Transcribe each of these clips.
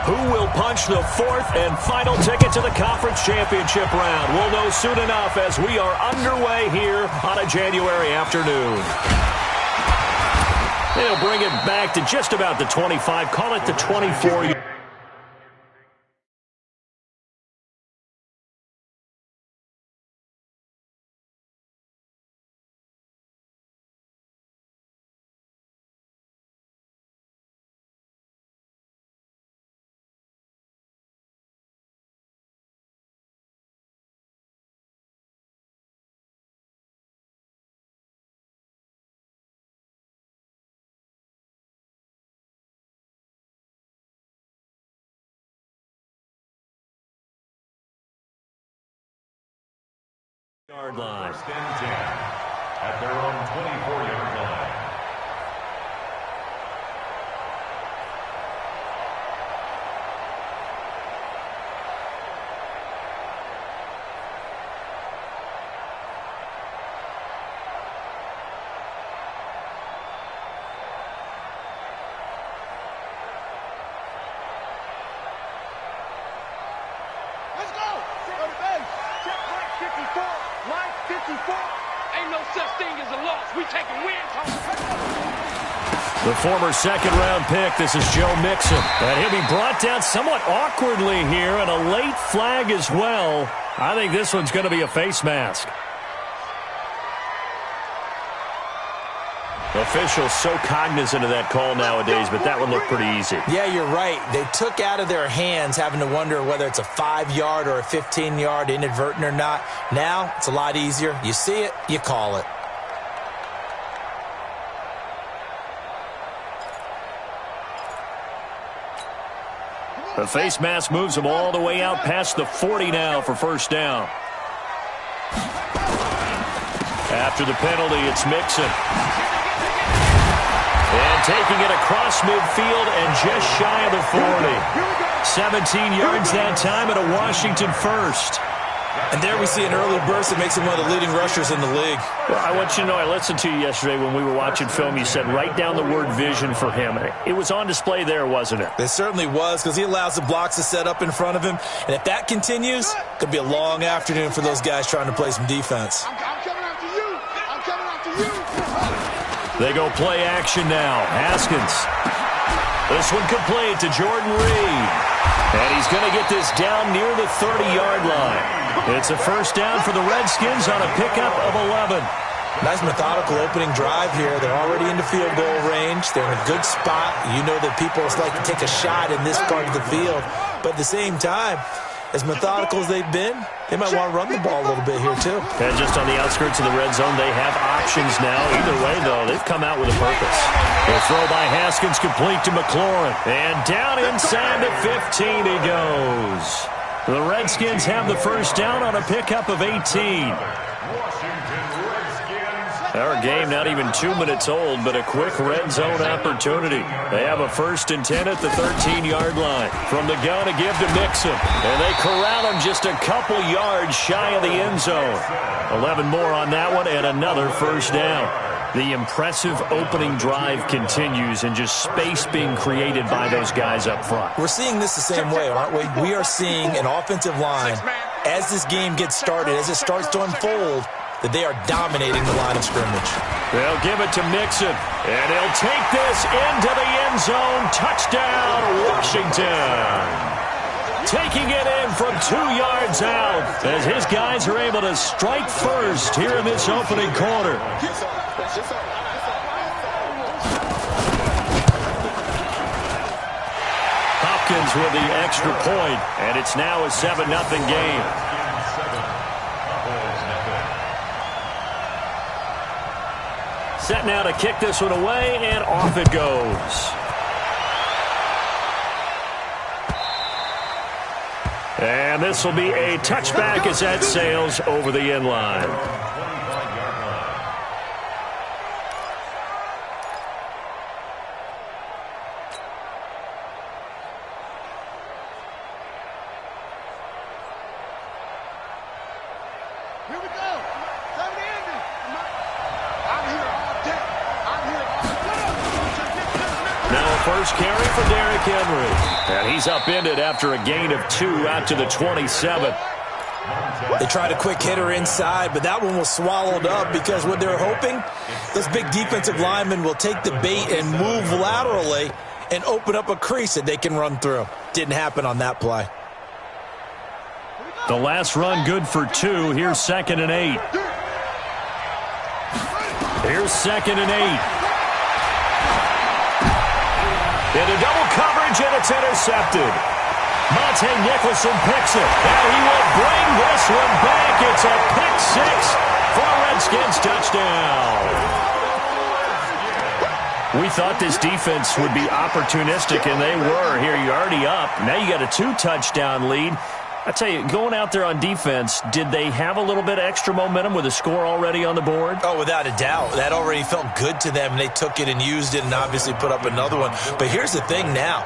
Who will punch the fourth and final ticket to the conference championship round? We'll know soon enough as we are underway here on a January afternoon. They'll bring it back to just about the 25, call it the 24. Yard line. First and 10 at their own 24-yard line. Let's go! Go to base. Check right 54. Line 54. Ain't no such thing as a loss. We taking wins home. The former second-round pick, this is Joe Mixon. And he'll be brought down somewhat awkwardly here, and a late flag as well. I think this one's going to be a face mask. Officials so cognizant of that call nowadays, but that one looked pretty easy. Yeah, you're right. They took out of their hands having to wonder whether it's a 5-yard or a 15-yard inadvertent or not. Now, it's a lot easier. You see it, you call it. The face mask moves him all the way out past the 40 now for first down. After the penalty, it's Mixon. And taking it across midfield and just shy of the 40. 17 yards that time at a Washington first. And there we see an early burst that makes him one of the leading rushers in the league. Well, I want you to know, I listened to you yesterday when we were watching film. You said write down the word vision for him. It was on display there, wasn't it? It certainly was, because he allows the blocks to set up in front of him. And if that continues, it could be a long afternoon for those guys trying to play some defense. I'm coming after you. I'm coming after you. They go play action now. Haskins. This one complete to Jordan Reed. And he's going to get this down near the 30-yard line. It's a first down for the Redskins on a pickup of 11. Nice methodical opening drive here. They're already into field goal range. They're in a good spot. You know that people like to take a shot in this part of the field. But at the same time, as methodical as they've been, they might want to run the ball a little bit here too. And just on the outskirts of the red zone, they have options now. Either way, though, they've come out with a purpose. The throw by Haskins complete to McLaurin. And down inside the 15 he goes. The Redskins have the first down on a pickup of 18. Our game not even 2 minutes old, but a quick red zone opportunity. They have a first and 10 at the 13-yard line. From the gun to give to Mixon. And they corral him just a couple yards shy of the end zone. 11 more on that one and another first down. The impressive opening drive continues and just space being created by those guys up front. We're seeing this the same way, aren't we? We are seeing an offensive line, as this game gets started, as it starts to unfold, that they are dominating the line of scrimmage. They'll give it to Mixon, and he'll take this into the end zone. Touchdown, Washington. Taking it in from 2 yards out as his guys are able to strike first here in this opening quarter. Hopkins with the extra point, and it's now a 7-0 game. Set now to kick this one away, and off it goes. And this will be a touchback as that sails over the end line. Here we go. Time to end it. I'm here all day. I'm here all day. Now a first carry for Derrick Henry. And he's upended after a gain of 2 out to the 27. They tried a quick hitter inside, but that one was swallowed up because what they're hoping, those big defensive linemen will take the bait and move laterally and open up a crease that they can run through. Didn't happen on that play. The last run good for 2. Here's 2nd and 8. Here's 2nd and 8. Into double coverage, and it's intercepted. Monte Nicholson picks it, and he will bring this one back. It's a pick 6 for a Redskins touchdown. We thought this defense would be opportunistic, and they were. Here, you're already up. Now you got a 2-touchdown lead. I tell you, going out there on defense, did they have a little bit of extra momentum with a score already on the board? Oh, without a doubt. That already felt good to them. They took it and used it and obviously put up another one. But here's the thing now.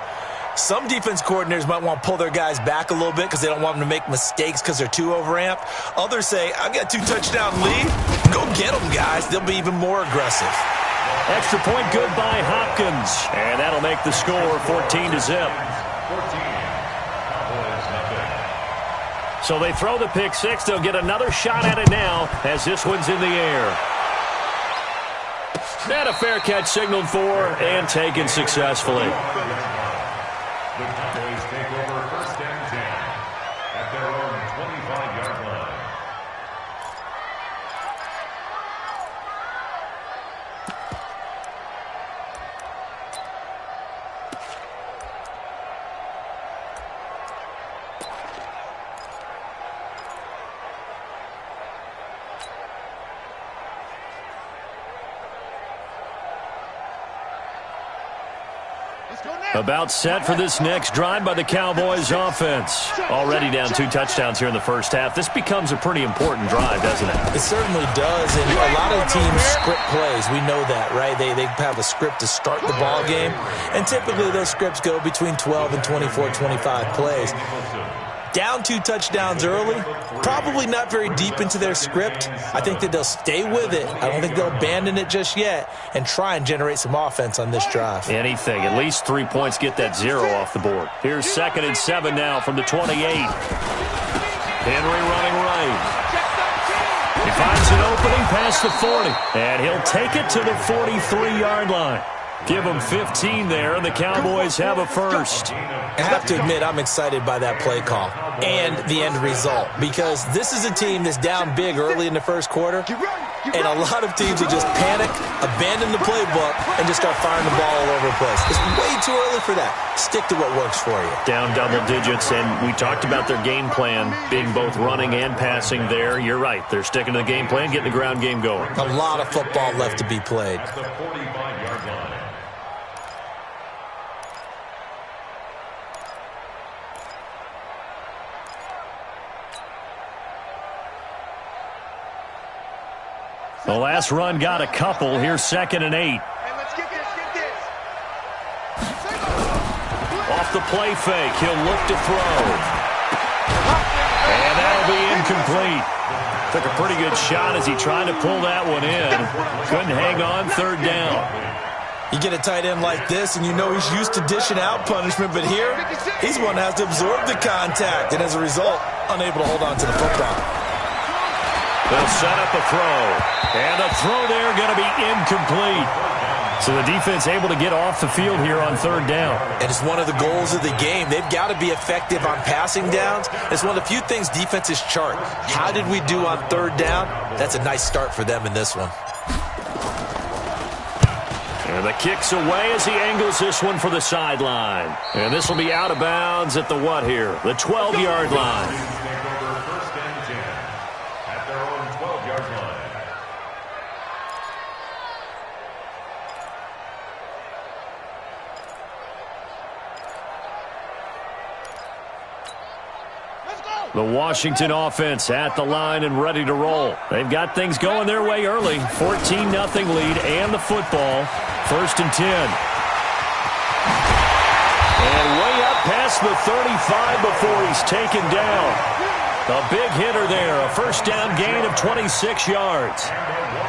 Some defense coordinators might want to pull their guys back a little bit because they don't want them to make mistakes because they're too overamped. Others say, I've got a 2-touchdown lead. Go get them, guys. They'll be even more aggressive. Extra point good by Hopkins. And that'll make the score 14-0. So they throw the pick 6. They'll get another shot at it now as this one's in the air. And a fair catch signaled for and taken successfully. The Cowboys take over 1st and 10 at their own 25-yard line. About set for this next drive by the Cowboys offense. Already down 2 touchdowns here in the first half. This becomes a pretty important drive, doesn't it? It certainly does, and a lot of teams script plays. We know that, right? They have a script to start the ball game, and typically those scripts go between 12 and 24, 25 plays. Down 2 touchdowns early, probably not very deep into their script. I think that they'll stay with it. I don't think they'll abandon it just yet and try and generate some offense on this drive. Anything. At least 3 points get that 0 off the board. Here's 2nd and 7 now from the 28. Henry running right. He finds an opening past the 40, and he'll take it to the 43-yard line. Give them 15 there, and the Cowboys have a first. I have to admit, I'm excited by that play call and the end result because this is a team that's down big early in the first quarter, and a lot of teams will just panic, abandon the playbook, and just start firing the ball all over the place. It's way too early for that. Stick to what works for you. Down double digits, and we talked about their game plan being both running and passing there. You're right. They're sticking to the game plan, getting the ground game going. A lot of football left to be played. The 45-yard line. The last run got a couple. Here's 2nd and 8. Hey, let's get this. Off the play fake, he'll look to throw. And that'll be incomplete. Took a pretty good shot as he tried to pull that one in. Couldn't hang on, 3rd down. You get a tight end like this, and you know he's used to dishing out punishment, but here, he's one that has to absorb the contact, and as a result, unable to hold on to the football. They'll set up a throw. And a throw there going to be incomplete. So the defense able to get off the field here on 3rd down. And it's one of the goals of the game. They've got to be effective on passing downs. It's one of the few things defenses chart. How did we do on 3rd down? That's a nice start for them in this one. And the kick's away as he angles this one for the sideline. And this will be out of bounds at the what here? The 12-yard line. The Washington offense at the line and ready to roll. They've got things going their way early. 14-0 lead and the football. 1st and 10. And way up past the 35 before he's taken down. A big hitter there, a first down gain of 26 yards.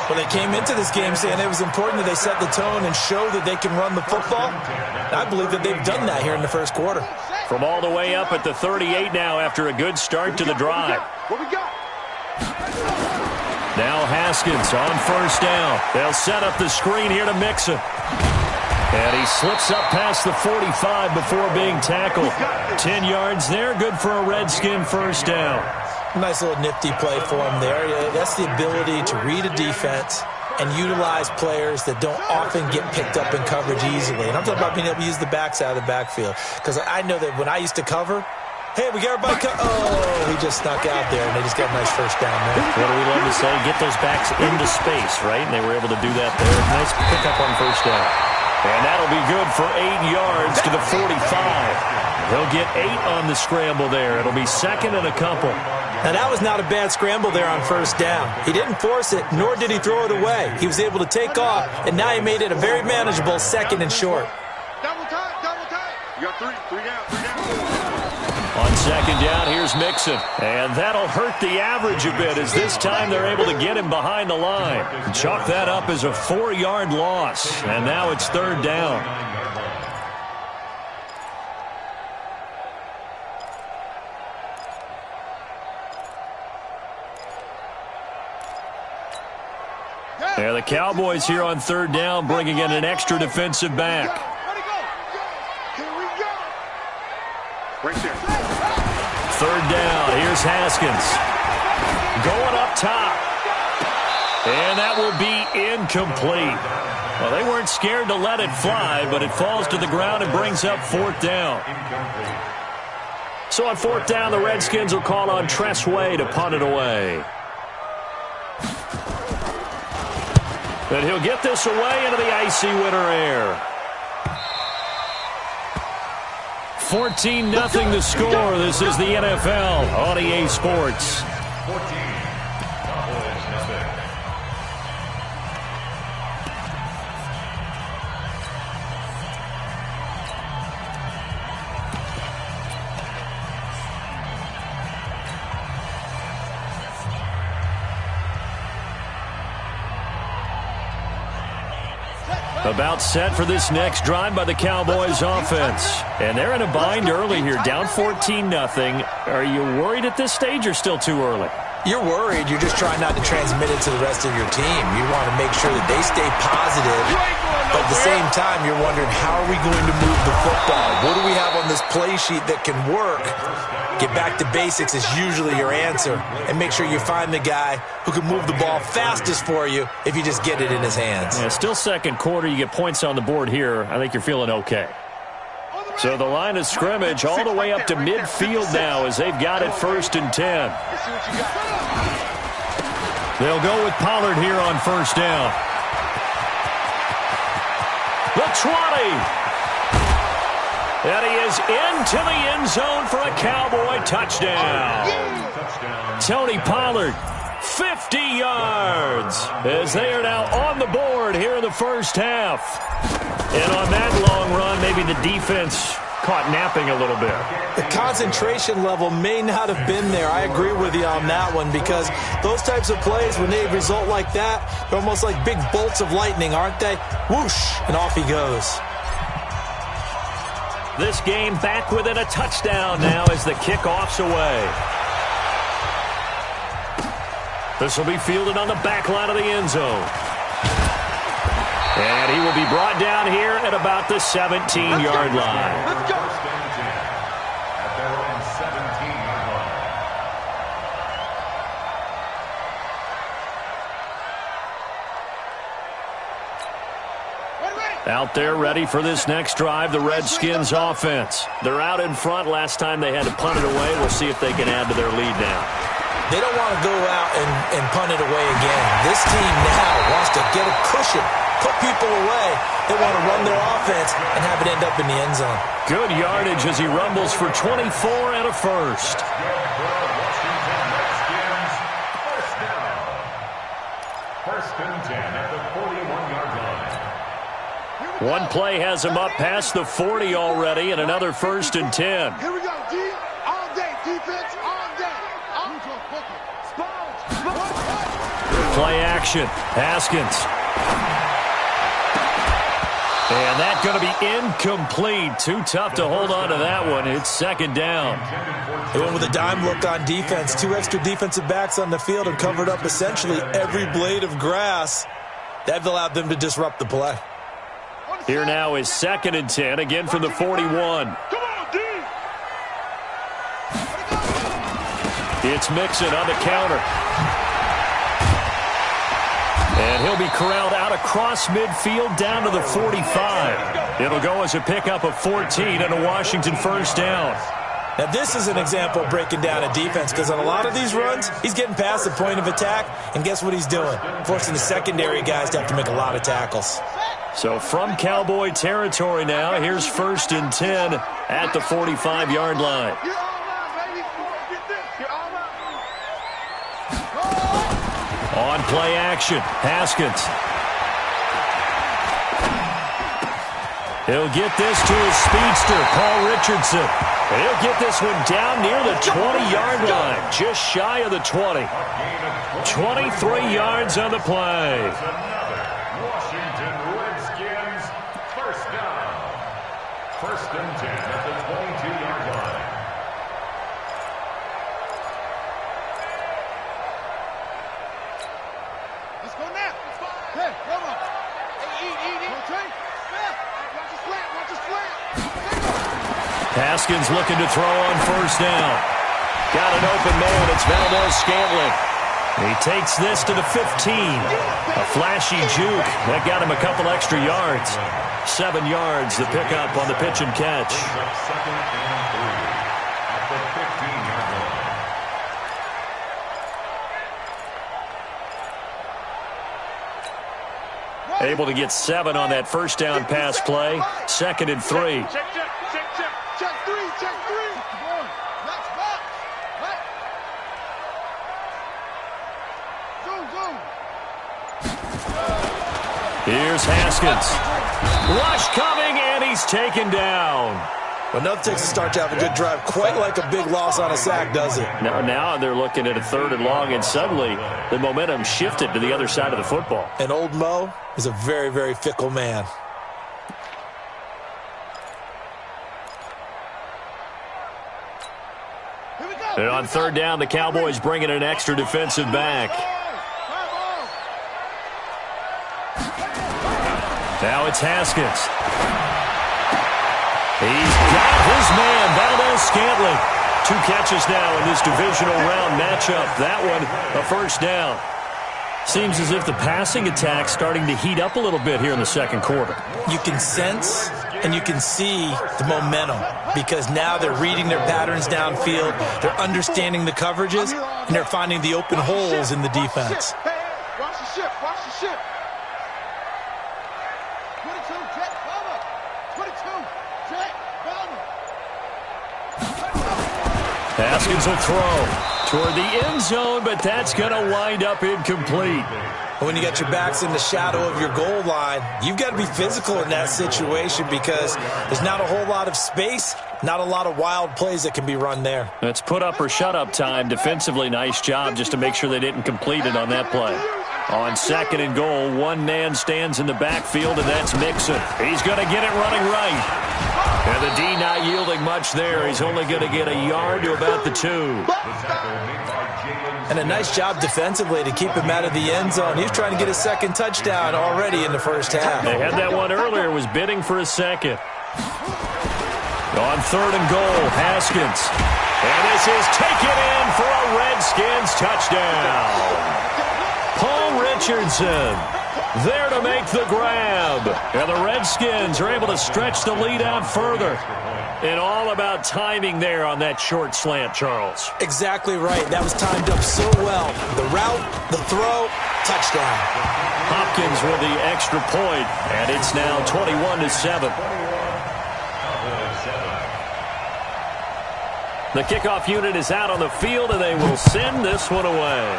Well, they came into this game saying it was important that they set the tone and show that they can run the football. I believe that they've done that here in the first quarter. From all the way up at the 38 now after a good start to the drive. What we got? Now Haskins on first down. They'll set up the screen here to Mixon. And he slips up past the 45 before being tackled. 10 yards there, good for a Redskin first down. Nice little nifty play for him there. That's the ability to read a defense and utilize players that don't often get picked up in coverage easily. And I'm talking about being able to use the backside of the backfield. Because I know that when I used to cover, hey, we got everybody he just snuck out there, and they just got a nice first down there. What do we love to say? Get those backs into space, right? And they were able to do that there. Nice pickup on first down. And that'll be good for 8 yards to the 45. He'll get 8 on the scramble there. It'll be second and a couple. Now, that was not a bad scramble there on first down. He didn't force it, nor did he throw it away. He was able to take off, and now he made it a very manageable second and short. Double time, double time. You got three down. On second down, here's Mixon. And that'll hurt the average a bit as this time they're able to get him behind the line. Chalk that up as a 4-yard loss. And now it's third down. There, the Cowboys here on third down, bringing in an extra defensive back. Here we go. Right there. Third down, here's Haskins. Going up top. And that will be incomplete. Well, they weren't scared to let it fly, but it falls to the ground and brings up fourth down. So on fourth down, the Redskins will call on Tressway to punt it away. And he'll get this away into the icy winter air. 14-0 the score. This is the NFL on EA Sports. 14, Cowboys nothing. About set for this next drive by the Cowboys offense. And they're in a bind early here, down 14-0. Are you worried at this stage or still too early? You're worried. You're just trying not to transmit it to the rest of your team. You want to make sure that they stay positive. But at the same time, you're wondering, how are we going to move the football? What do we have on this play sheet that can work? Get back to basics is usually your answer. And make sure you find the guy who can move the ball fastest for you if you just get it in his hands. Yeah, still second quarter. You get points on the board here. I think you're feeling okay. So the line of scrimmage all the way up to midfield now as they've got it first and 10. They'll go with Pollard here on first down. The 20. And he is into the end zone for a Cowboy touchdown. Tony Pollard, 50 yards, as they are now on the board here in the first half. And on that long run, maybe the defense caught napping a little bit. The concentration level may not have been there. I agree with you on that one, because those types of plays, when they result like that, they're almost like big bolts of lightning, aren't they? Whoosh, and off he goes. This game back within a touchdown now as the kickoff's away. This will be fielded on the back line of the end zone. And he will be brought down here at about the 17-yard line. Let's go. At their own 17-yard line. Out there ready for this next drive, the Redskins offense. They're out in front. Last time they had to punt it away. We'll see if they can add to their lead now. They don't want to go out and punt it away again. This team now wants to get a cushion, put people away. They want to run their offense and have it end up in the end zone. Good yardage as he rumbles for 24 and a first. Washington Redskins, first down. First and 10 at the 41-yard line. One play has him up past the 40 already, and another first and 10. Here we go, D. All day, defense, all day. Play action. Haskins. And that's going to be incomplete. Too tough to hold on to that one. It's second down. They went with a dime look on defense. 2 extra defensive backs on the field and covered up essentially every blade of grass. That allowed them to disrupt the play. Here now is 2nd and 10, again from the 41. It's Mixon on the counter. And he'll be corralled out across midfield down to the 45. It'll go as a pickup of 14 and a Washington first down. Now, this is an example of breaking down a defense because on a lot of these runs, he's getting past the point of attack, and guess what he's doing? Forcing the secondary guys to have to make a lot of tackles. So from Cowboy territory now, here's 1st and 10 at the 45-yard line. On play action, Haskins. He'll get this to his speedster, Paul Richardson. He'll get this one down near the 20-yard line, just shy of the 20. 23 yards on the play. Washington Redskins first down. 1st and 10 at the 22-yard line. Let's go now. Hey, come on. Hey, eat. Watch the slant. Haskins looking to throw on 1st down. Got an open man. It's Valdez-Scantling. He takes this to the 15. A flashy juke. That got him a couple extra yards. 7 yards, the pickup on the pitch and catch. 2nd and 3 at the 15-yard line. Able to get 7 on that first down pass play. 2nd and 3. Check three. Box. Right. Zoom. Here's Haskins. Rush coming, and he's taken down. Well, nothing takes a start to have a good drive quite like a big loss on a sack, does it? Now they're looking at a 3rd and long, and suddenly the momentum shifted to the other side of the football. And old Mo is a very, very fickle man. And on 3rd down, the Cowboys bring in an extra defensive back. Now it's Haskins. He's got his man, Valdez-Scantling. 2 catches now in this divisional round matchup. That one, a first down. Seems as if the passing attack's starting to heat up a little bit here in the 2nd quarter. You can sense and you can see the momentum because now they're reading their patterns downfield, they're understanding the coverages, and they're finding the open holes in the defense. Watch the ship. 22, check, cover. 22, check, cover. Haskins will throw toward the end zone, but that's going to wind up incomplete. When you got your backs in the shadow of your goal line, you've got to be physical in that situation because there's not a whole lot of space, not a lot of wild plays that can be run there. That's put up or shut up time. Defensively, nice job just to make sure they didn't complete it on that play. On 2nd and goal, one man stands in the backfield, and that's Mixon. He's going to get it running right. And the D not yielding much there. He's only going to get a yard to about the 2. And a nice job defensively to keep him out of the end zone. He's trying to get a 2nd touchdown already in the first half. They had that one earlier, was bidding for a 2nd. On 3rd and goal, Haskins. And this is taken in for a Redskins touchdown. Paul Richardson there to make the grab. And the Redskins are able to stretch the lead out further. And all about timing there on that short slant, Charles. Exactly right. That was timed up so well. The route, the throw, touchdown. Hopkins with the extra point, and it's now 21-7. The kickoff unit is out on the field, and they will send this one away.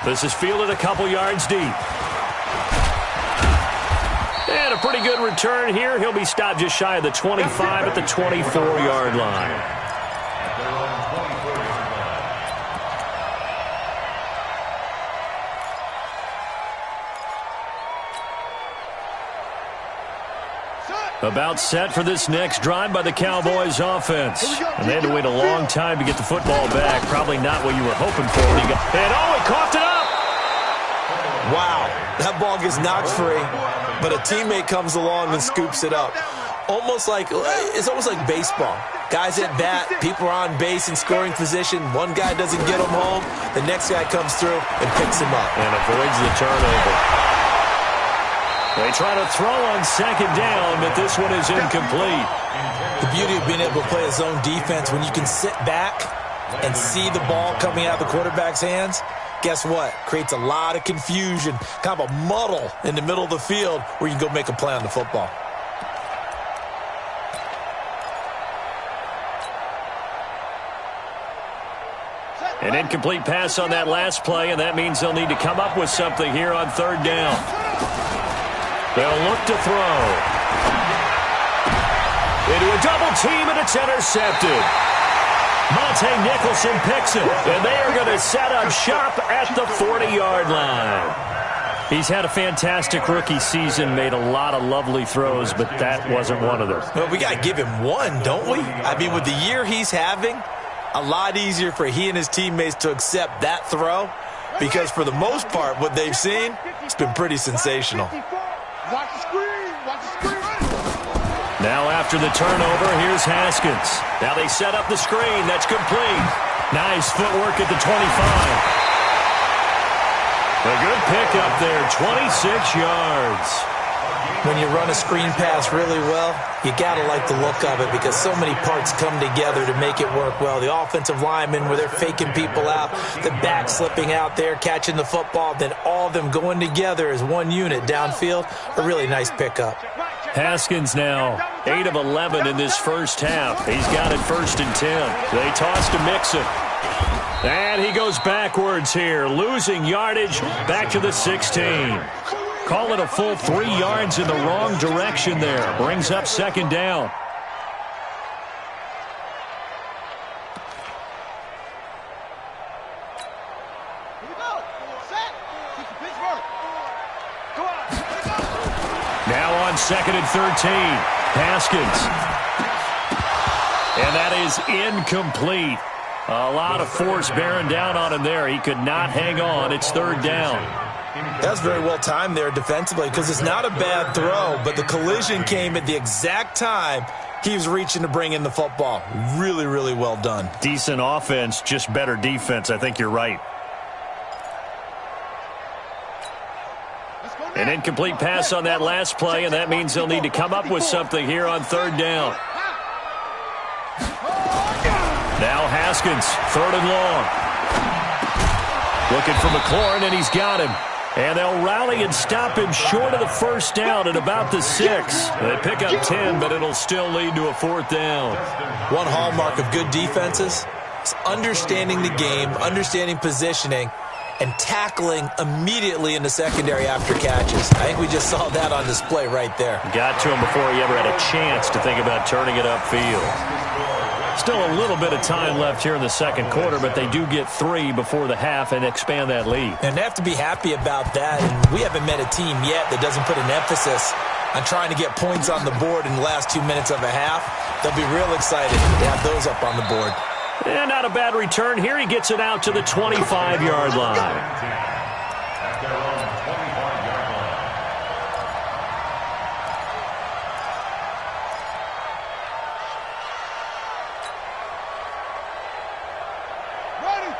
This is fielded a couple yards deep. And a pretty good return here. He'll be stopped just shy of the 25 at the 24-yard line. About set for this next drive by the Cowboys offense. And they had to wait a long time to get the football back. Probably not what you were hoping for. When he coughed it up. Wow, that ball gets knocked free, but a teammate comes along and scoops it up. It's almost like baseball. Guys at bat, people are on base in scoring position. One guy doesn't get him home. The next guy comes through and picks him up. And avoids the turnover. They try to throw on second down, but this one is incomplete. The beauty of being able to play a zone defense, when you can sit back and see the ball coming out of the quarterback's hands, guess what? Creates a lot of confusion, kind of a muddle in the middle of the field where you can go make a play on the football. An incomplete pass on that last play, and that means they'll need to come up with something here on third down. They'll look to throw. Into a double team, and it's intercepted. Monte Nicholson picks it, and they are going to set up shop at the 40-yard line. He's had a fantastic rookie season, made a lot of lovely throws, but that wasn't one of them. Well, we got to give him one, don't we? I mean, with the year he's having, a lot easier for he and his teammates to accept that throw, because for the most part, what they've seen, it's been pretty sensational. Watch the screen. Watch the screen. Now after the turnover, here's Haskins. Now they set up the screen. That's complete. Nice footwork at the 25. A good pickup there, 26 yards. When you run a screen pass really well, you got to like the look of it because so many parts come together to make it work well. The offensive linemen, where they're faking people out, the back slipping out there, catching the football, then all of them going together as one unit downfield. A really nice pickup. Haskins now 8 of 11 in this first half. He's got it 1st and 10. They toss to Mixon. And he goes backwards here, losing yardage back to the 16. Call it a full 3 yards in the wrong direction there. Brings up second down. Now on 2nd and 13. Haskins. And that is incomplete. A lot of force bearing down on him there. He could not hang on. It's 3rd down. That's very well timed there defensively because it's not a bad throw, but the collision came at the exact time he was reaching to bring in the football. Really, really well done. Decent offense, just better defense. I think you're right. An incomplete pass on that last play, and that means they'll need to come up with something here on 3rd down. Now Haskins, 3rd and long. Looking for McLaurin, and he's got him. And they'll rally and stop him short of the 1st down at about the 6. They pick up 10, but it'll still lead to a 4th down. One hallmark of good defenses is understanding the game, understanding positioning, and tackling immediately in the secondary after catches. I think we just saw that on display right there. Got to him before he ever had a chance to think about turning it upfield. Still a little bit of time left here in the 2nd quarter, but they do get 3 before the half and expand that lead. And they have to be happy about that. And we haven't met a team yet that doesn't put an emphasis on trying to get points on the board in the last 2 minutes of a half. They'll be real excited to have those up on the board. And not a bad return here. He gets it out to the 25-yard line.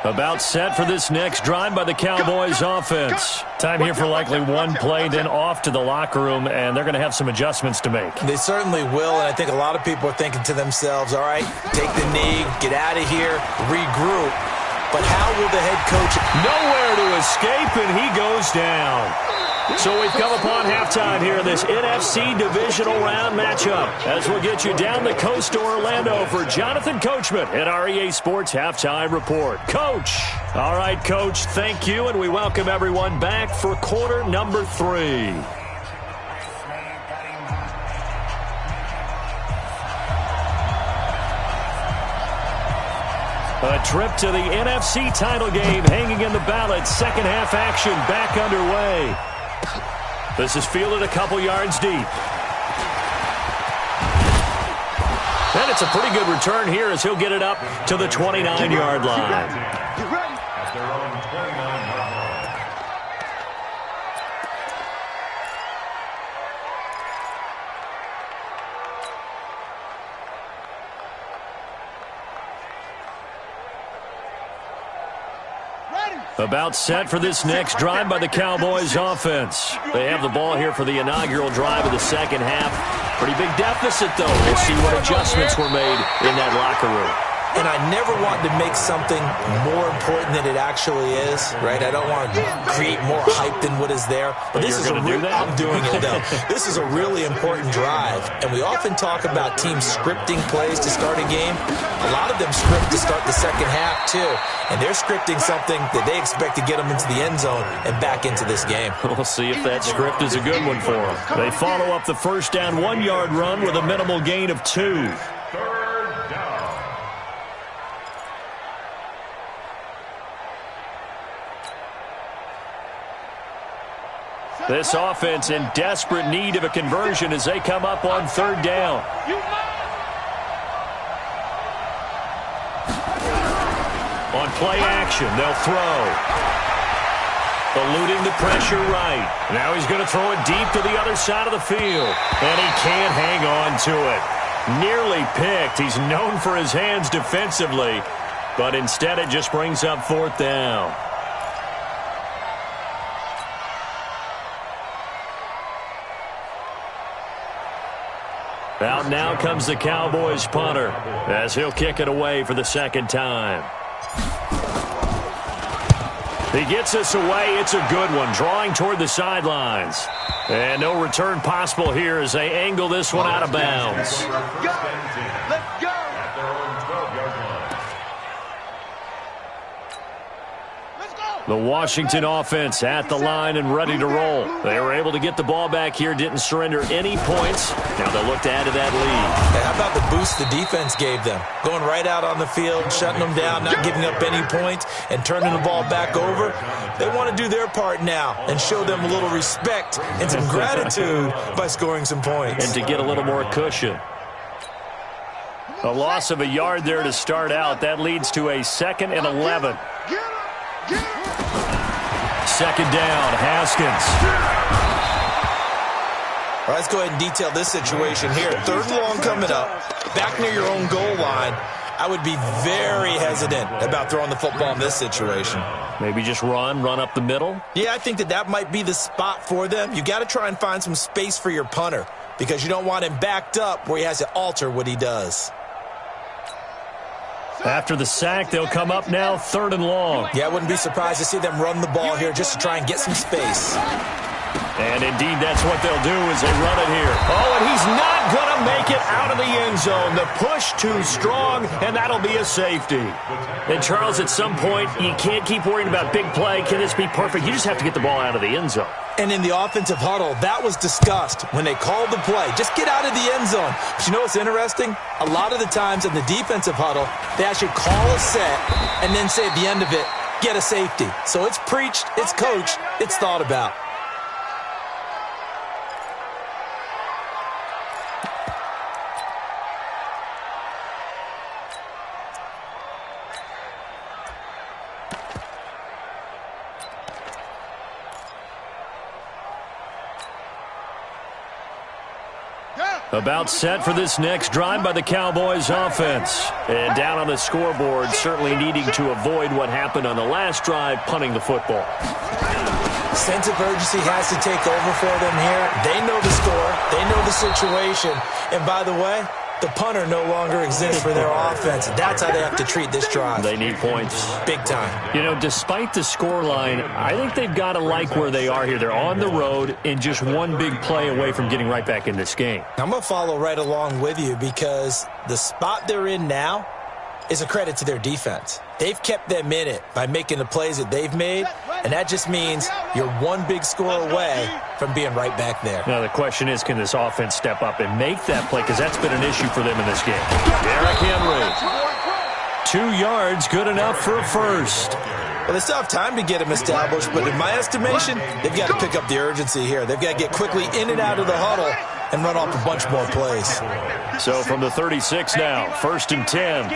About set for this next drive by the Cowboys offense. Time here for likely one play, then off to the locker room, and they're going to have some adjustments to make. They certainly will, and I think a lot of people are thinking to themselves, all right, take the knee, get out of here, regroup. But how will the head coach? Nowhere to escape, and he goes down. So we've come upon halftime here in this NFC Divisional Round matchup as we'll get you down the coast to Orlando for Jonathan Coachman at our EA Sports Halftime Report. Coach. All right, Coach, thank you, and we welcome everyone back for quarter number 3. A trip to the NFC title game hanging in the balance. Second half action back underway. This is fielded a couple yards deep. And it's a pretty good return here as he'll get it up to the 29-yard line. Get ready. At their own 29-yard line. About set for this next drive by the Cowboys offense. They have the ball here for the inaugural drive of the second half. Pretty big deficit, though. We'll see what adjustments were made in that locker room. And I never want to make something more important than it actually is, right? I don't want to create more hype than what is there. But this is a do that? I'm doing it, though. This is a really important drive. And we often talk about teams scripting plays to start a game. A lot of them script to start the second half, too. And they're scripting something that they expect to get them into the end zone and back into this game. We'll see if that script is a good one for them. They follow up the first down 1-yard run with a minimal gain of 2. Third down. This offense in desperate need of a conversion as they come up on third down. On play action, they'll throw. Eluding the pressure right. Now he's going to throw it deep to the other side of the field. And he can't hang on to it. Nearly picked. He's known for his hands defensively. But instead it just brings up fourth down. Out now comes the Cowboys punter as he'll kick it away for the second time. He gets us away. It's a good one, drawing toward the sidelines. And no return possible here as they angle this one out of bounds. Let's go. At their own 12-yard line. Let's go. The Washington offense at the line and ready to roll. They were able to get the ball back here, didn't surrender any points. Now they'll look to add to that lead. Hey, how about the boost the defense gave them? Going right out on the field, shutting them down, not giving up any points, and turning the ball back over. They want to do their part now and show them a little respect and some gratitude by scoring some points. And to get a little more cushion. A loss of a yard there to start out. That leads to a 2nd and 11. Second down, Haskins. All right, let's go ahead and detail this situation here. 3rd and long coming up, back near your own goal line. I would be very hesitant about throwing the football in this situation. Maybe just run up the middle? Yeah, I think that might be the spot for them. You got to try and find some space for your punter because you don't want him backed up where he has to alter what he does. After the sack, they'll come up now 3rd and long. Yeah, I wouldn't be surprised to see them run the ball here just to try and get some space. And indeed, that's what they'll do as they run it here. Oh, and he's not going to make it out of the end zone. The push too strong, and that'll be a safety. And, Charles, at some point, you can't keep worrying about big play. Can this be perfect? You just have to get the ball out of the end zone. And in the offensive huddle, that was discussed when they called the play. Just get out of the end zone. But you know what's interesting? A lot of the times in the defensive huddle, they actually call a set and then say at the end of it, get a safety. So it's preached, it's coached, it's thought about. About set for this next drive by the Cowboys offense. And down on the scoreboard, certainly needing to avoid what happened on the last drive, punting the football. Sense of urgency has to take over for them here. They know the score. They know the situation. And by the way, the punter no longer exists for their offense. That's how they have to treat this drive. They need points. Big time. You know, despite the scoreline, I think they've got to like where they are here. They're on the road and just one big play away from getting right back in this game. I'm going to follow right along with you because the spot they're in now is a credit to their defense. They've kept them in it by making the plays that they've made, and that just means you're one big score away from being right back there. Now, the question is, can this offense step up and make that play? Because that's been an issue for them in this game. Derrick Henry. 2 yards, good enough for a first. Well, they still have time to get him established, but in my estimation, they've got to pick up the urgency here. They've got to get quickly in and out of the huddle and run off a bunch more plays. So from the 36 now, 1st and 10.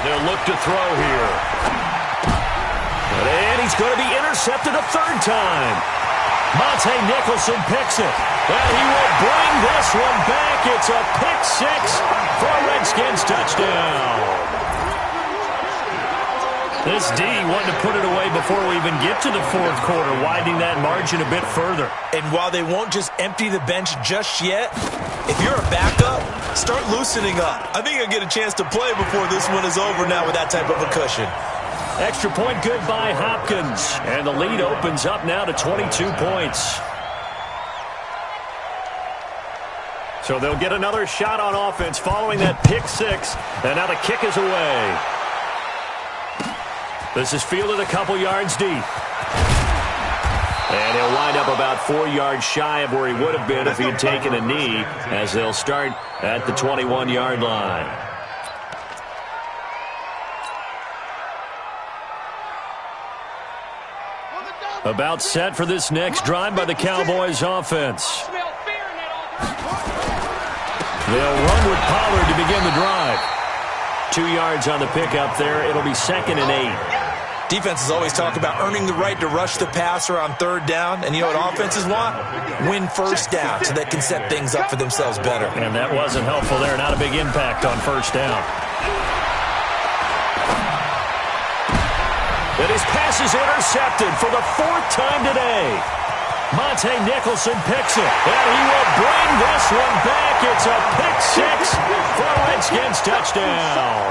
They'll look to throw here. And he's going to be intercepted a third time. Monte Nicholson picks it. And he will bring this one back. It's a pick six for a Redskins touchdown. This D wanted to put it away before we even get to the fourth quarter, widening that margin a bit further. And while they won't just empty the bench just yet, if you're a backup, start loosening up. I think you'll get a chance to play before this one is over now with that type of a cushion. Extra point good by Hopkins. And the lead opens up now to 22 points. So they'll get another shot on offense following that pick six. And now the kick is away. This is fielded a couple yards deep. And he'll wind up about 4 yards shy of where he would have been if he had taken a knee, as they'll start at the 21-yard line. About set for this next drive by the Cowboys offense. They'll run with Pollard to begin the drive. 2 yards on the pickup there. It'll be 2nd and 8. Defenses always talk about earning the right to rush the passer on third down. And you know what offenses want? Win first down so they can set things up for themselves better. And that wasn't helpful there. Not a big impact on first down. And his pass is intercepted for the 4th time today. Monte Nicholson picks it. And he will bring this one back. It's a pick six for a Redskins touchdown.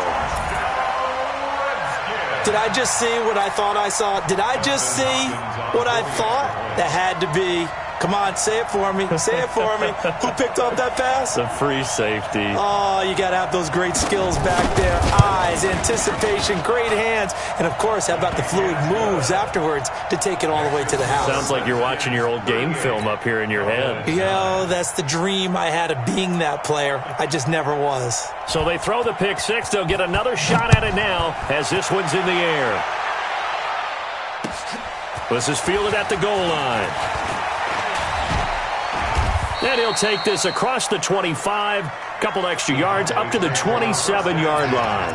Did I just see what I thought I saw? Did I just see what I thought? That had to be. Come on, say it for me. Say it for me. Who picked up that pass? The free safety. Oh, you got to have those great skills back there. Eyes, anticipation, great hands. And, of course, how about the fluid moves afterwards to take it all the way to the house? Sounds like you're watching your old game film up here in your head. Yeah, that's the dream I had of being that player. I just never was. So they throw the pick six. They'll get another shot at it now as this one's in the air. This is fielded at the goal line. And he'll take this across the 25, couple extra yards, up to the 27-yard line.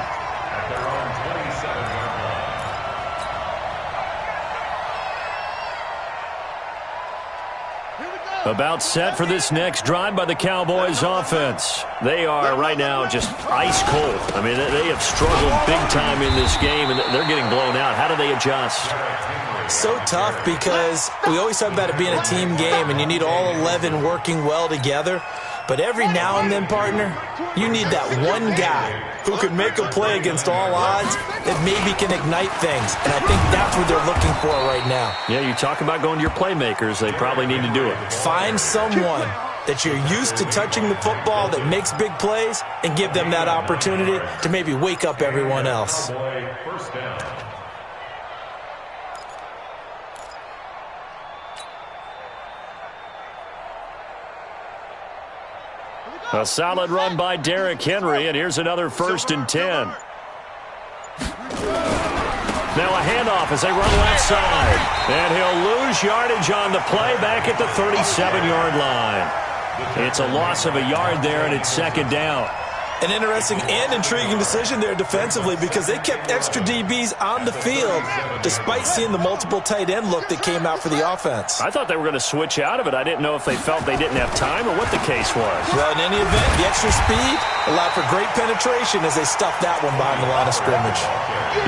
About set for this next drive by the Cowboys offense. They are right now just ice cold. I mean, they have struggled big time in this game, and they're getting blown out. How do they adjust? So tough because we always talk about it being a team game and you need all 11 working well together. But every now and then, partner, you need that one guy who can make a play against all odds that maybe can ignite things. And I think that's what they're looking for right now. Yeah, you talk about going to your playmakers. They probably need to do it. Find someone that you're used to touching the football that makes big plays and give them that opportunity to maybe wake up everyone else. First down. A solid run by Derrick Henry, and here's another 1st and 10. Now a handoff as they run left side. And he'll lose yardage on the play back at the 37-yard line. It's a loss of a yard there, and it's 2nd down. An interesting and intriguing decision there defensively because they kept extra DBs on the field despite seeing the multiple tight end look that came out for the offense. I thought they were going to switch out of it. I didn't know if they felt they didn't have time or what the case was. Well, in any event, the extra speed allowed for great penetration as they stuffed that one behind the line of scrimmage.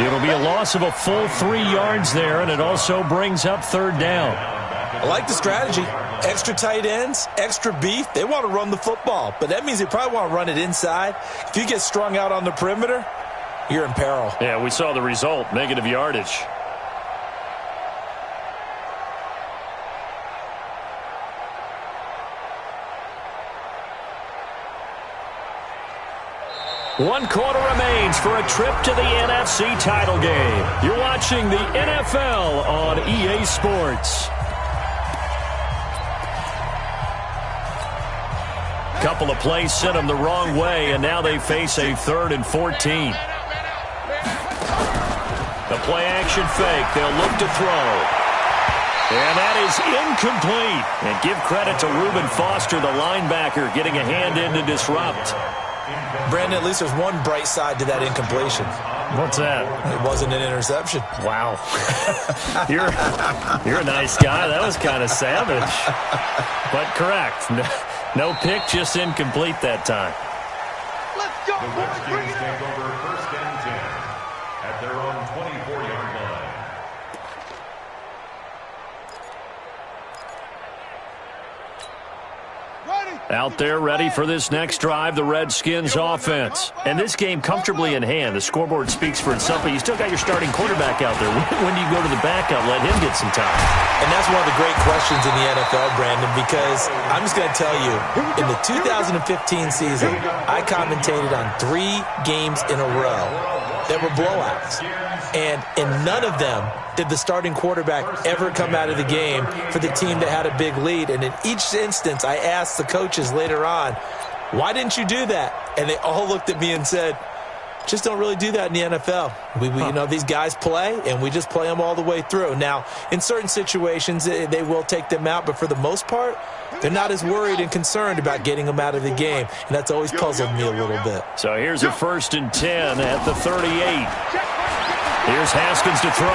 It'll be a loss of a full 3 yards there, and it also brings up 3rd down. I like the strategy. Extra tight ends, extra beef. They want to run the football, but that means they probably want to run it inside. If you get strung out on the perimeter, you're in peril. Yeah, we saw the result, negative yardage. One quarter remains for a trip to the NFC title game. You're watching the NFL on EA Sports. Couple of plays sent them the wrong way, and now they face a 3rd and 14. The play action fake. They'll look to throw. And that is incomplete. And give credit to Reuben Foster, the linebacker, getting a hand in to disrupt. Brandon, at least there's one bright side to that incompletion. What's that? It wasn't an interception. Wow. You're a nice guy. That was kind of savage. But correct. No pick, just incomplete that time. Let's go, The boys. Bring Redskins it take on. over first and 10 at their own 24-yard line. Out there ready for this next drive, the Redskins offense. And this game comfortably in hand. The scoreboard speaks for itself, but you still got your starting quarterback out there. When do you go to the backup, let him get some time? And that's one of the great questions in the NFL, Brandon, because I'm just going to tell you, in the 2015 season, I commentated on 3 games in a row that were blowouts. And in none of them did the starting quarterback ever come out of the game for the team that had a big lead. And in each instance, I asked the coaches later on, why didn't you do that? And they all looked at me and said, just don't really do that in the NFL. You know, these guys play, and we just play them all the way through. Now, in certain situations, they will take them out, but for the most part, they're not as worried and concerned about getting them out of the game, and that's always puzzled me a little bit. So here's a 1st and 10 at the 38. Here's Haskins to throw.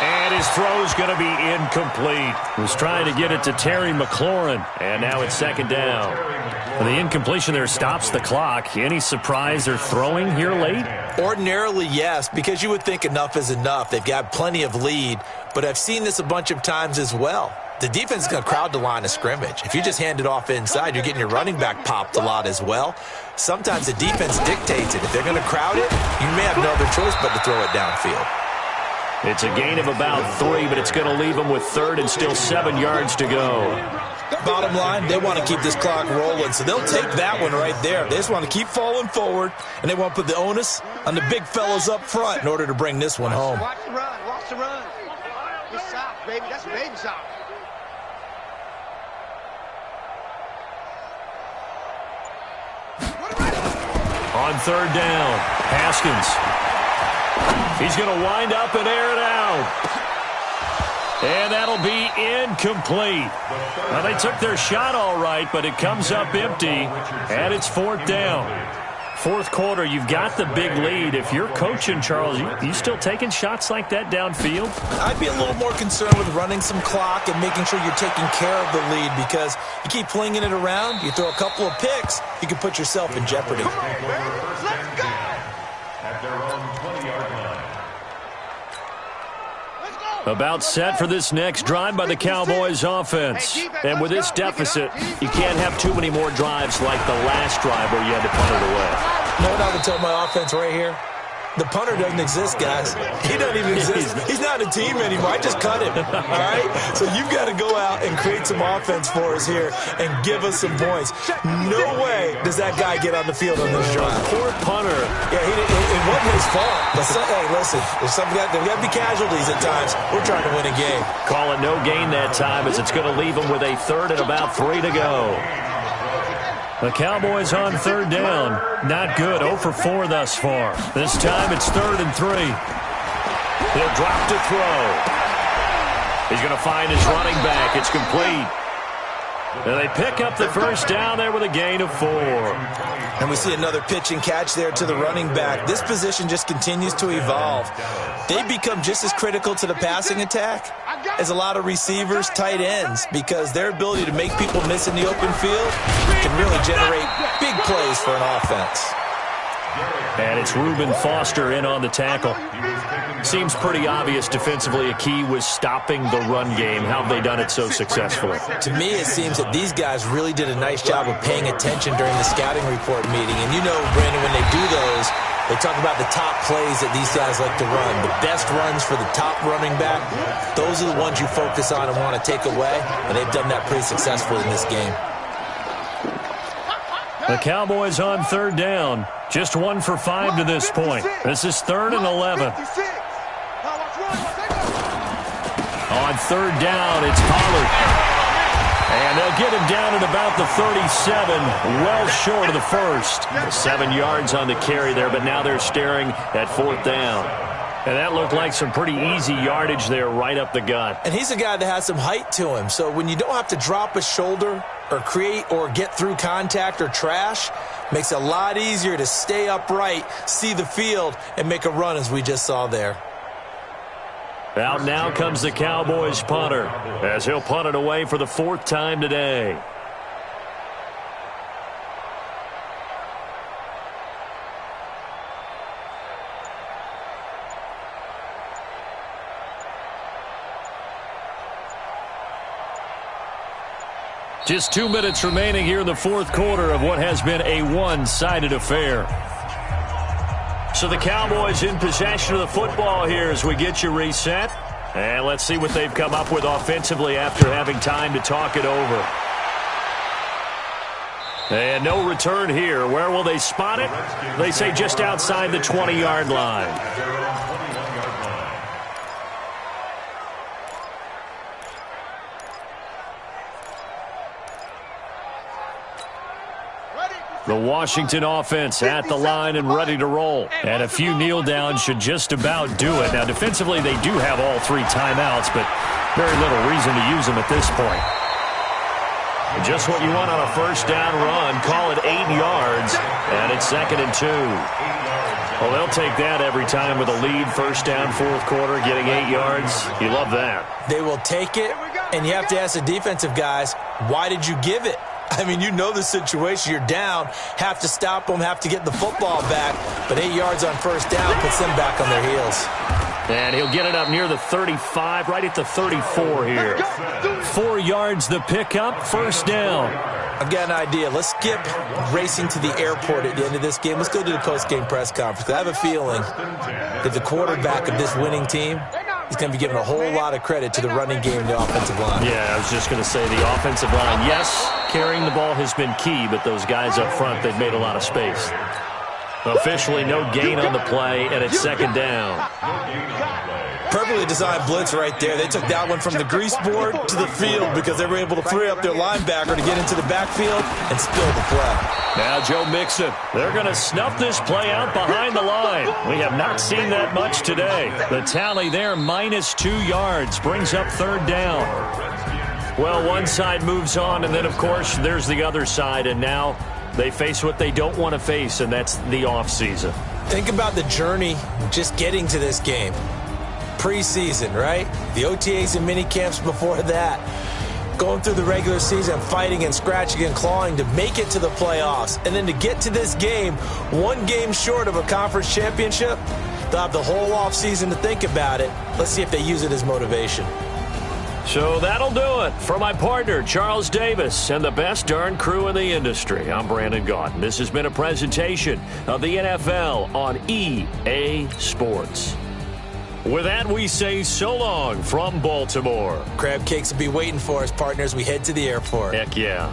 And his throw's going to be incomplete. Was trying to get it to Terry McLaurin, and now it's 2nd down. The incompletion there stops the clock. Any surprise they're throwing here late? Ordinarily, yes, because you would think enough is enough. They've got plenty of lead, but I've seen this a bunch of times as well. The defense is going to crowd the line of scrimmage. If you just hand it off inside, you're getting your running back popped a lot as well. Sometimes the defense dictates it. If they're going to crowd it, you may have no other choice but to throw it downfield. It's a gain of about 3, but it's going to leave them with 3rd and still 7 yards to go. Bottom line, they want to keep this clock rolling, so they'll take that one right there. They just want to keep falling forward, and they want to put the onus on the big fellas up front in order to bring this one home. Watch the run. Watch the run. Good sock, baby. That's a baby sock. On 3rd down, Haskins. He's going to wind up and air it out. And that'll be incomplete. Well, they took their shot all right, but it comes up empty, and it's 4th down. 4th quarter, you've got the big lead. If you're coaching, Charles, you still taking shots like that downfield? I'd be a little more concerned with running some clock and making sure you're taking care of the lead, because you keep flinging it around, you throw a couple of picks, you can put yourself in jeopardy. Let's go. At their own 20-yard line. About set for this next drive by the Cowboys offense. And with this deficit, you can't have too many more drives like the last drive where you had to punt it away. You know what I would tell my offense right here? The punter doesn't exist, guys. He doesn't even exist. He's not a team anymore. I just cut him, all right? So you've got to go out and create some offense for us here and give us some points. No way does that guy get on the field on this drive. Poor punter. Yeah, it wasn't his fault. But hey, listen, there's got to be casualties at times. We're trying to win a game. Call it no gain that time, as it's going to leave them with a 3rd and about 3 to go. The Cowboys on 3rd down. Not good. 0 for 4 thus far. This time it's 3rd and 3. He'll drop to throw. He's going to find his running back. It's complete. And they pick up the 1st down there with a gain of 4. And we see another pitch and catch there to the running back. This position just continues to evolve. They become just as critical to the passing attack as a lot of receivers, tight ends, because their ability to make people miss in the open field can really generate big plays for an offense. And it's Reuben Foster in on the tackle. Seems pretty obvious defensively a key was stopping the run game. How have they done it so successfully? To me, it seems that these guys really did a nice job of paying attention during the scouting report meeting. And you know, Brandon, when they do those, they talk about the top plays that these guys like to run. The best runs for the top running back, those are the ones you focus on and want to take away. And they've done that pretty successfully in this game. The Cowboys on 3rd down. Just 1 for 5 to this point. This is 3rd and 11. On 3rd down, it's Pollard. And they'll get him down at about the 37, well short of the 1st. 7 yards on the carry there, but now they're staring at 4th down. And that looked like some pretty easy yardage there right up the gut. And he's a guy that has some height to him. So when you don't have to drop a shoulder or create or get through contact or trash, makes it a lot easier to stay upright, see the field, and make a run as we just saw there. Out now comes the Cowboys punter as he'll punt it away for the 4th time today. Just 2 minutes remaining here in the 4th quarter of what has been a one-sided affair. So the Cowboys in possession of the football here as we get you reset. And let's see what they've come up with offensively after having time to talk it over. And no return here. Where will they spot it? They say just outside the 20-yard line. The Washington offense at the line and ready to roll. And a few kneel downs should just about do it. Now, defensively, they do have all 3 timeouts, but very little reason to use them at this point. And just what you want on a first down run. Call it 8 yards, and it's 2nd and 2. Well, they'll take that every time with a lead. First down, 4th quarter, getting 8 yards. You love that. They will take it, and you have to ask the defensive guys, why did you give it? I mean, you know the situation. You're down, have to stop them, have to get the football back. But 8 yards on first down puts them back on their heels. And he'll get it up near the 35, right at the 34 here. 4 yards the pickup, first down. I've got an idea. Let's skip racing to the airport at the end of this game. Let's go to the post-game press conference. I have a feeling that the quarterback of this winning team is going to be given a whole lot of credit to the running game and the offensive line. Yeah, I was just going to say the offensive line, yes, carrying the ball has been key, but those guys up front, they've made a lot of space. Officially no gain on the play, and it's 2nd down. Perfectly designed blitz right there. They took that one from the grease board to the field because they were able to free up their linebacker to get into the backfield and spill the play. Now Joe Mixon. They're going to snuff this play out behind the line. We have not seen that much today. The tally there, -2 yards, brings up 3rd down. Well, one side moves on, and then, of course, there's the other side, and now they face what they don't want to face, and that's the offseason. Think about the journey just getting to this game. Preseason, right? The OTAs and mini camps before that. Going through the regular season, fighting and scratching and clawing to make it to the playoffs. And then to get to this game, 1 game short of a conference championship, they'll have the whole offseason to think about it. Let's see if they use it as motivation. So that'll do it. For my partner, Charles Davis, and the best darn crew in the industry, I'm Brandon Gaudin. This has been a presentation of the NFL on EA Sports. With that, we say so long from Baltimore. Crab cakes will be waiting for us, partners. We head to the airport. Heck yeah.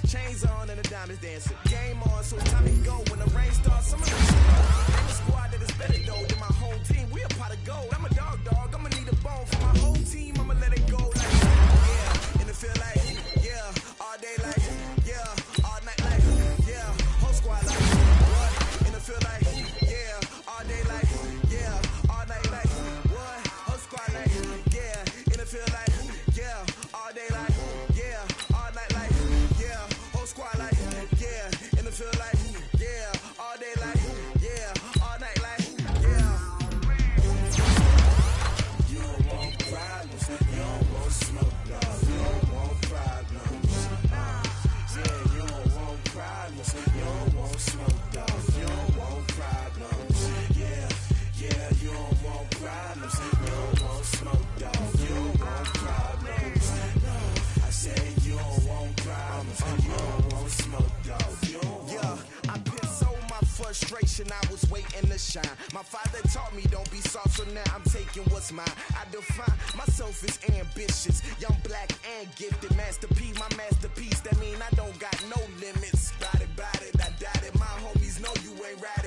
Chains on and the diamonds dancing. Game on, so it's time to go. When the rain starts, some of them name a squad that is better though than my whole team. We a pot of gold. I'm a dog. I'ma need a bone for my whole team. I'ma let it go like yeah. And it feel like yeah. All day like yeah. All night like yeah. Whole squad like what? And it feel like yeah. All day like yeah. All night like what? Whole squad like yeah. And it feel like frustration, I was waiting to shine. My father taught me don't be soft, so now I'm taking what's mine. I define myself as ambitious, young, black, and gifted. Master P, my masterpiece, that mean I don't got no limits. Bout it, I doubt it, my homies know you ain't right.